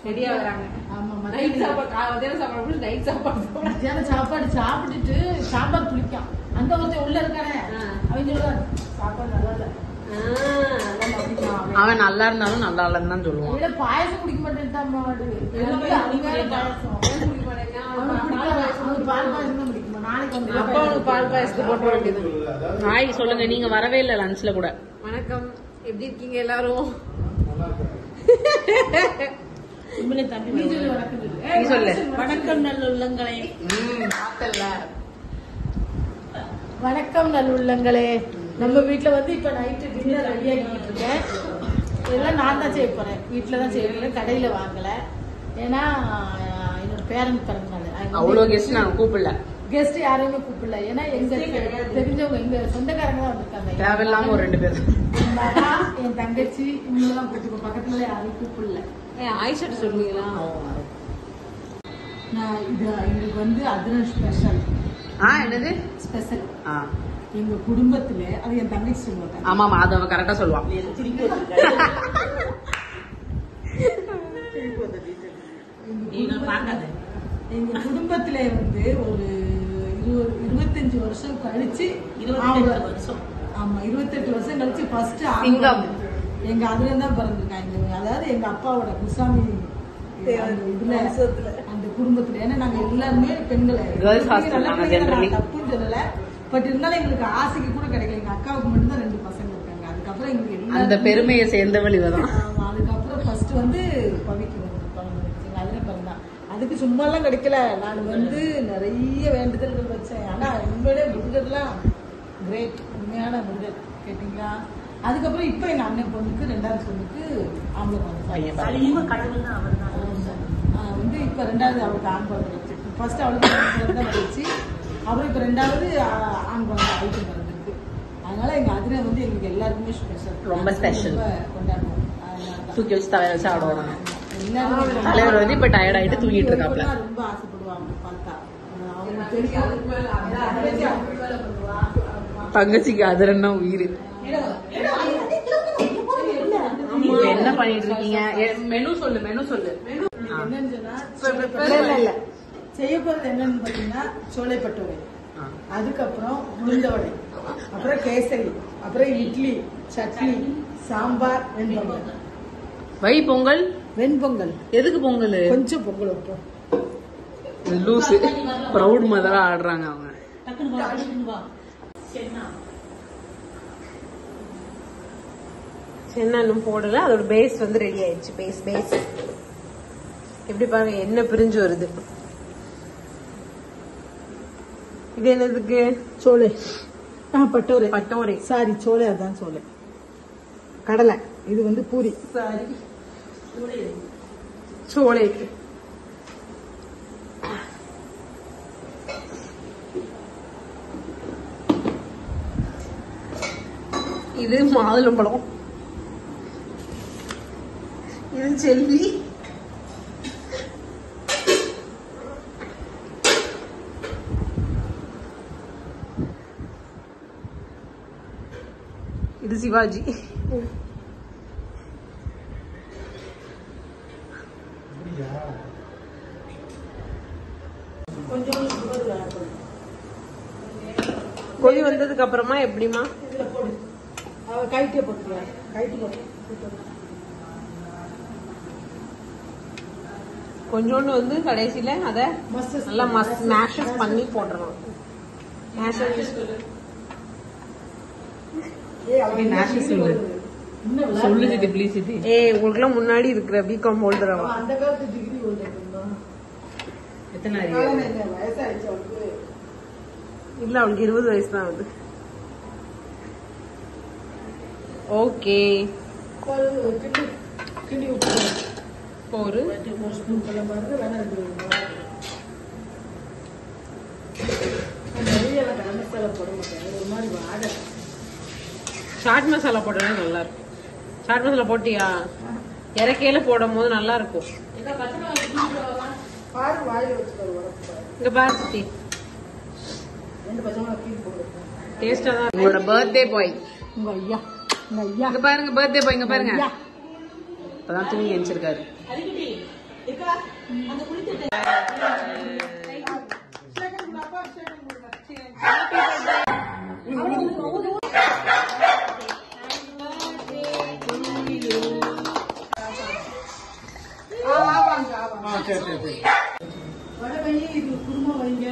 ரெடியா வராங்க. ஆமா, நைட் சாப்பாடு மத்தியான சாப்பாடு நைட் சாப்பாடு மத்தியான சாப்பாடு சாப்பிட்டுட்டு சாம்பார் பிடிக்கும். அந்த ஒருத்தன் உள்ள இருக்கானே அவன் சொல்லுவான் சாப்பாடு நல்லா இல்ல. அவன் நல்லா இருந்தாலும் நல்லா இல்லன்னு தான் சொல்லுவான். பாயசம் குடிக்க மாட்டேன். பால் பாயசத்தை போட்டு வேண்டியது. ஹாய் சொல்லுங்க, நீங்க வரவே இல்லை லஞ்ச்ல கூட. வணக்கம், எப்படி இருக்கீங்க எல்லாரும்? நீ சொல்லு. வணக்கம் நல்லுள்ளங்களே. வணக்கம் நல்லுள்ளங்களே. நம்ம வீட்டுல வந்து இப்ப நைட்டு டின்னர் ரெடி ஆகிட்டு இருக்கேன். இதெல்லாம் நான் தான் செய்ய போறேன். வீட்டுல தான் செய்யறேன், கடையில வாங்கல. ஏன்னா என்னோட பேரண்ட் பிறந்தனால அவ்வளவு கெஸ்ட் நாங்க கூப்பிடல. கெஸ்ட் யாரையுமே கூப்பிடல. ஏன்னா எங்க தெரிஞ்சவங்க எங்க சொந்தக்காரங்க தான் வந்திருக்காங்க. தேவையில்லாம ஒரு 2 பேர், என் தங்கச்சி இவங்கெல்லாம் கூப்பிட்டு பக்கத்துல யாரையும் கூப்பிடல. ஆயிஷா சொல்லுவீங்களா? இது எங்களுக்கு வந்து அதிரம் ஸ்பெஷல். என்னது ஸ்பெஷல்? எங்க குடும்பத்துல அது என் தங்கச்சி சொல்லுவாங்க. ஆமா ஆமா, அது அவன் கரெக்டா சொல்லுவான். எங்க குடும்பத்துல வந்து ஒரு 25 வருஷம் கழிச்சு 28 வருஷம். ஆமா, 28 வருஷம் கழிச்சு ஃபர்ஸ்ட் எங்க அதுல தான் பிறந்திருக்காங்க. அதாவது எங்க அப்பாவோட குசாமி இதுல அந்த குடும்பத்துல. ஏன்னா நாங்க எல்லாருமே பெண்களை தப்புன்னு சொல்லல. பட் இருந்தாலும் எங்களுக்கு ஆசைக்கு கூட கிடைக்கல. எங்க அக்காவுக்கு மட்டும் தான் 2 பசங்க இருக்காங்க. அதுக்கப்புறம் எங்களுக்கு அந்த பெருமையை சேர்ந்தவள் இவதான். அதுக்கப்புறம் ஃபர்ஸ்ட் வந்து பவிக்கு அதுல பிறந்தான். அதுக்கு சும்மா எல்லாம் கிடைக்கல. நான் வந்து நிறைய வேண்டுதல்கள் வச்சேன். ஆனா உண்மையிலே முருகர்லாம் கிரேட், உண்மையான முருகர். கேட்டீங்களா? அதுக்கப்புறம் இப்ப எங்க அண்ணன் பொண்ணுக்கு 2வது பொண்ணுக்கு ஆம்பளை கடவுள் தான் அவர் தான் வந்து இப்ப 2வது அவளுக்கு ஆண் குழந்தை வச்சு. ஃபர்ஸ்ட் அவளுக்கு தான் வந்துச்சு. அப்புறம் இப்ப 2வது ஆண் குழந்தை அவளுக்கு பிறந்திருக்கு. அதனால எங்க அதிரை வந்து எங்களுக்கு எல்லாருக்குமே ஸ்பெஷல், ரொம்ப ஸ்பெஷல் கொண்டாடுவோம். தூக்கி வச்சு தலையில வச்சு ஆடுவாங்க. தலைவர் வந்து இப்ப டயர்ட் ஆயிட்டு தூங்கிட்டு இருக்காப்ல. ரொம்ப ஆசைப்படுவாங்க பார்த்தா. அவங்க தெரியும் தங்கச்சிக்கு அதிரன்னா உயிர். என்ன பண்ணிட்டு இருக்கீங்க? மெனு சொல்லு. என்னன்னு சொன்னா செய்ய போறது என்னன்னு பாத்தீங்கன்னா சோலை பட்டோரை, அதுக்கப்புறம் உளுந்த வடை, அப்புறம் கேசரி, அப்புறம் இட்லி, சட்னி, சாம்பார், வெண்பொங்கல். வை பொங்கல். வெண்பொங்கல் எதுக்கு பொங்கல்? கொஞ்சம் பொங்கல் வைப்போம். லூசு ப்ரௌட் மதரா ஆடுறாங்க அவங்க. சென்னா இன்னும் போடல. அதோட பேஸ் வந்து ரெடி ஆயிடுச்சு. பேஸ் எப்படி பாருங்க, என்ன பிரிஞ்சு வருது. இது என்னதுக்கு? சோலை பட்டோரை. பட்டோரை சாரி, சோலை அதான் சோலை. கடலை இது வந்து பூரி. சாரி, சோலை. இது மாதுளம்பழம். இது செல்வி. இது சிவாஜி. கொதி வந்ததுக்கு அப்புறமா எப்படிமா கொஞ்சோண்டு வந்து கடைசியில அத நல்லா மேஷஸ் பண்ணி போட்டுறோம். உங்களுக்கு முன்னாடி இருக்கிற பிகாம் ஹோல்டர் இல்ல, அவளுக்கு 20 வயசு தான் ஆகுது. ஓகே, சாட் மசாலா போட்டா நல்லா இருக்கும். சாட் மசாலா போட்டியா? இறக்கையில போடும் போது நல்லா இருக்கும். இங்க பாரு சித்தி, டேஸ்டா தான். உங்களோட பர்த்டே பாய் உங்க ஐயா, இங்க பாருங்க. பர்த்டே பாய் இங்க பாருங்க. இப்பதான் தூங்கி எந்திரிச்சிருக்காரு. அந்த குளித்த வடவையே இது குடும்பம் வைங்க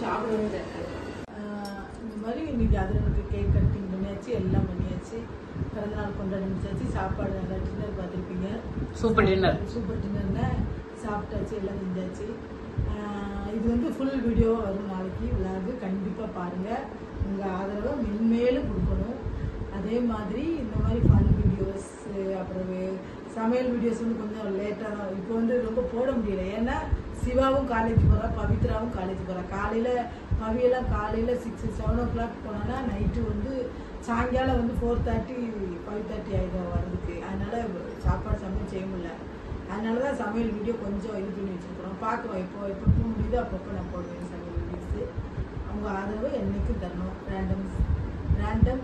சாப்பிடுவது இந்த மாதிரி இன்னைக்கு அதிரனுக்கு கேக் கட்டிங் பண்ணியாச்சு, எல்லாம் பண்ணியாச்சு, பிறந்தநாள் கொண்டாடி முடிச்சாச்சு, சாப்பாடு நல்லா டின்னர் பார்த்துருப்பீங்க. Super dinner. சூப்பர் டின்னர்ல சாப்பிட்டாச்சு, எல்லாம் செஞ்சாச்சு. இது வந்து ஃபுல் வீடியோ வரும் நாளைக்கு விளாகு, கண்டிப்பாக பாருங்கள். உங்கள் ஆதரவை மென்மேலும் கொடுக்கணும். அதே மாதிரி இந்த மாதிரி ஃபன் வீடியோஸ் அப்புறம் சமையல் வீடியோஸ் வந்து கொஞ்சம் லேட்டாக தான் இப்போ வந்து ரொம்ப போட முடியல. ஏன்னா சிவாவும் காலேஜ் போகிறா, பவித்ராவும் காலேஜ் போகிறா. காலையில் பவியெல்லாம் காலையில் 6-7 o'clock போனான்னா நைட்டு வந்து சாயங்காலம் வந்து 4:30 5:30 ஆகிடும் வர்றதுக்கு. அதனால் சாப்பாடு சமையல் செய்ய முடியல. அதனால தான் சமையல் வீடியோ கொஞ்சம் இது பண்ணி வச்சுருக்குறோம். பார்க்குறோம் எப்போ முடியுதோ அப்பப்போ நான் போடுவேன் சமையல் வீடியோஸு. அவங்க ஆதரவு என்றைக்கும் தரணும். ரேண்டம்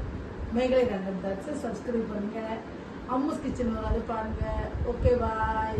மேகலை ரேண்டம் தாட்ஸை சப்ஸ்கிரைப் பண்ணுங்கள். அம்முஸ் கிச்சன் வராது பாருங்கள். Okay bye.